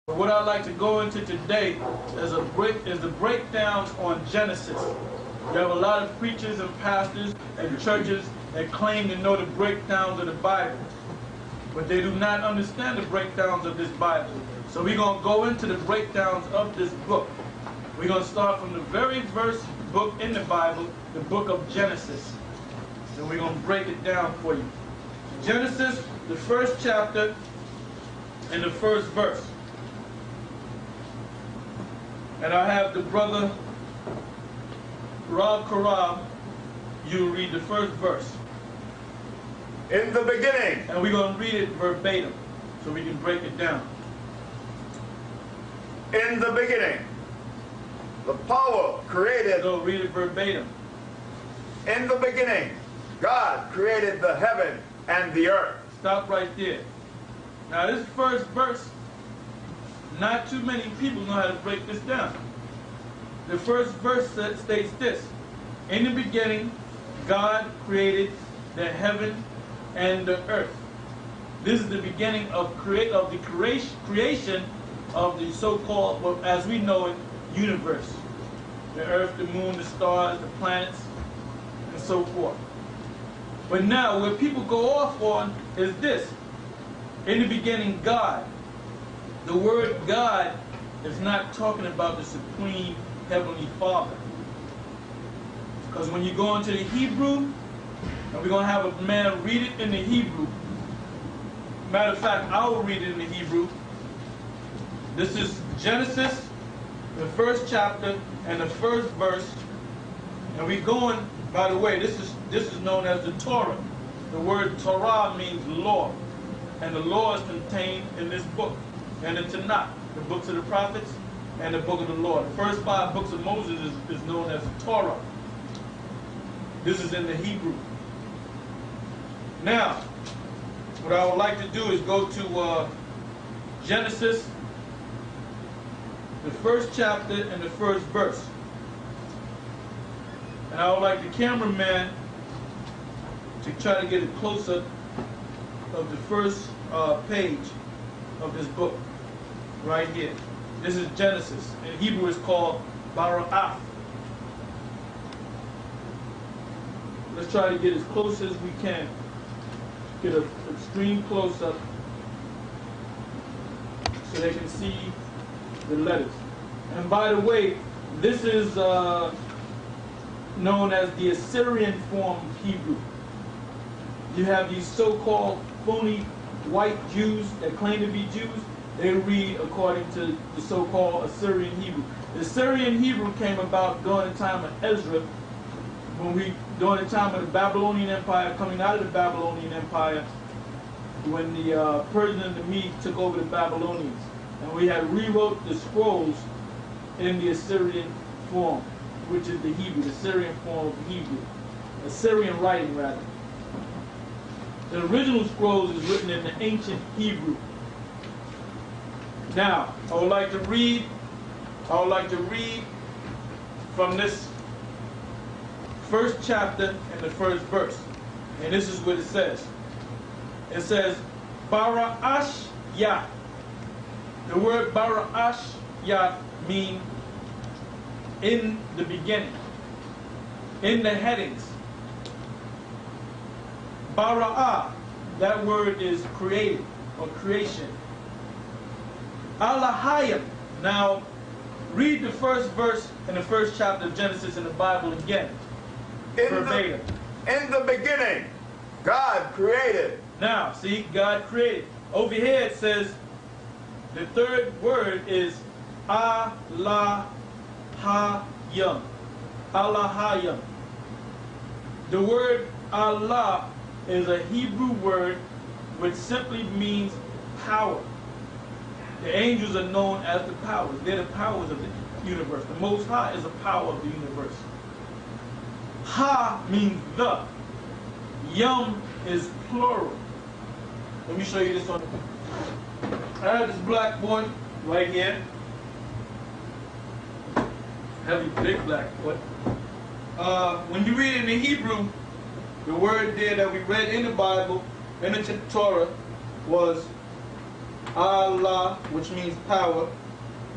But what I'd like to go into today is the breakdowns on Genesis. You have a lot of preachers and pastors and churches that claim to know the breakdowns of the Bible, but they do not understand the breakdowns of this Bible. So we're going to go into the breakdowns of this book. We're going to start from the very first book in the Bible, the book of Genesis. And we're going to break it down for you. Genesis, the first chapter and the first verse. And I have the brother Rob Karab, you read the first verse. In the beginning. And we're going to read it verbatim so we can break it down. In the beginning, the power created. So read it verbatim. In the beginning, God created the heaven and the earth. Stop right there. Now this first verse, not too many people know how to break this down. The first verse states this: in the beginning, God created the heaven and the earth. This is the beginning of the creation of the so-called, well, as we know it, universe. The earth, the moon, the stars, the planets, and so forth. But now, what people go off on is this: in the beginning, God. The word God is not talking about the Supreme Heavenly Father. Because when you go into the Hebrew, and we're going to have a man read it in the Hebrew. Matter of fact, I will read it in the Hebrew. This is Genesis, the first chapter and the first verse. And we're going, by the way, this is known as the Torah. The word Torah means law. And the law is contained in this book. And the Tanakh, the books of the prophets, and the book of the law. The first 5 books of Moses is known as the Torah. This is in the Hebrew. Now, what I would like to do is go to Genesis, the first chapter and the first verse. And I would like the cameraman to try to get a close-up of the first page of this book. Right here. This is Genesis. In Hebrew it's called Bara'ah. Let's try to get as close as we can. Get an extreme close-up so they can see the letters. And by the way, this is known as the Assyrian form of Hebrew. You have these so-called phony white Jews that claim to be Jews. They read according to the so-called Assyrian Hebrew. The Assyrian Hebrew came about during the time of Ezra, during the time of the Babylonian Empire, coming out of the Babylonian Empire, when the Persian and the Medes took over the Babylonians. And we had rewrote the scrolls in the Assyrian form, which is the Hebrew, the Assyrian form of Hebrew. Assyrian writing, rather. The original scrolls is written in the ancient Hebrew. Now, I would like to read from this first chapter and the first verse. And this is what it says. It says, Bara'ash Yah. The word Bara'ash Yah means in the beginning, in the headings. Bara'ah, that word is created or creation. Alahayim. Now, read the first verse in the first chapter of Genesis in the Bible again. Verbatim. In the beginning, God created. Now, see, God created. Over here it says, the third word is Alahayim. Alahayim. The word Allah is a Hebrew word which simply means power. The angels are known as the powers. They're the powers of the universe. The Most High is the power of the universe. Ha means the. Yum is plural. Let me show you this one. I have this black boy right here. Heavy, big black boy. When you read it in the Hebrew, the word there that we read in the Bible, in the Torah, was Allah, which means power,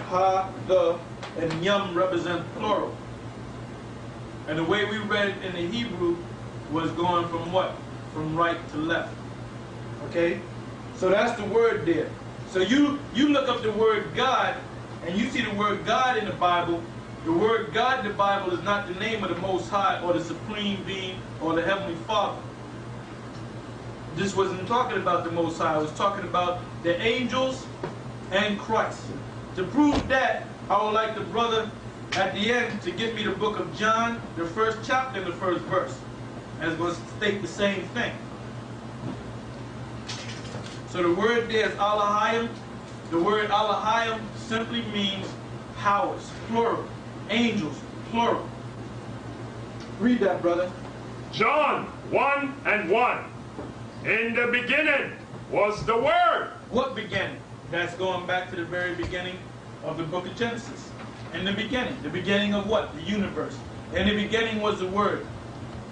Ha, the, and Yum represent plural. And the way we read in the Hebrew was going from what? From right to left. Okay? So that's the word there. So you look up the word God, and you see the word God in the Bible. The word God in the Bible is not the name of the Most High or the Supreme Being or the Heavenly Father. This wasn't talking about the Most High. It was talking about the angels and Christ. To prove that, I would like the brother at the end to give me the book of John, the first chapter and the first verse. And it's going to state the same thing. So the word there is Elohim. The word Elohim simply means powers, plural. Angels, plural. Read that, brother. John 1:1. In the beginning was the Word. What beginning? That's going back to the very beginning of the book of Genesis. In the beginning. The beginning of what? The universe. In the beginning was the Word.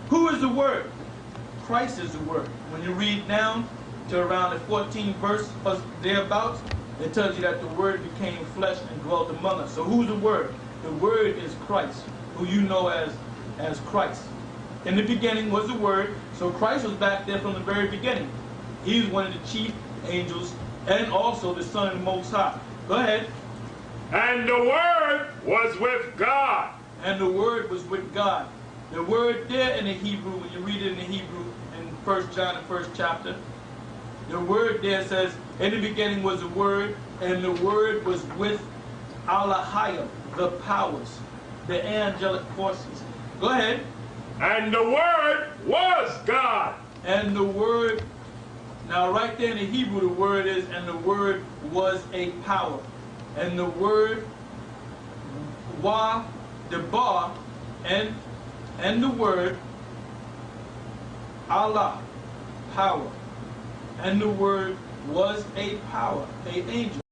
Who is the Word? Christ is the Word. When you read down to around the 14th verse or thereabouts, it tells you that the Word became flesh and dwelt among us. So who's the Word? The Word is Christ, who you know as Christ. In the beginning was the Word, so Christ was back there from the very beginning. He was one of the chief angels and also the Son of the Most High. Go ahead. And the Word was with God. And the Word was with God. The word there in the Hebrew, when you read it in the Hebrew in 1 John, the first chapter, the word there says, in the beginning was the Word, and the Word was with Elohim, the powers, the angelic forces. Go ahead. And the Word was God. And the Word, now right there in the Hebrew, the word is, and the Word was a power. And the word, wa, the ba, and the word, Allah, power. And the Word was a power, a angel.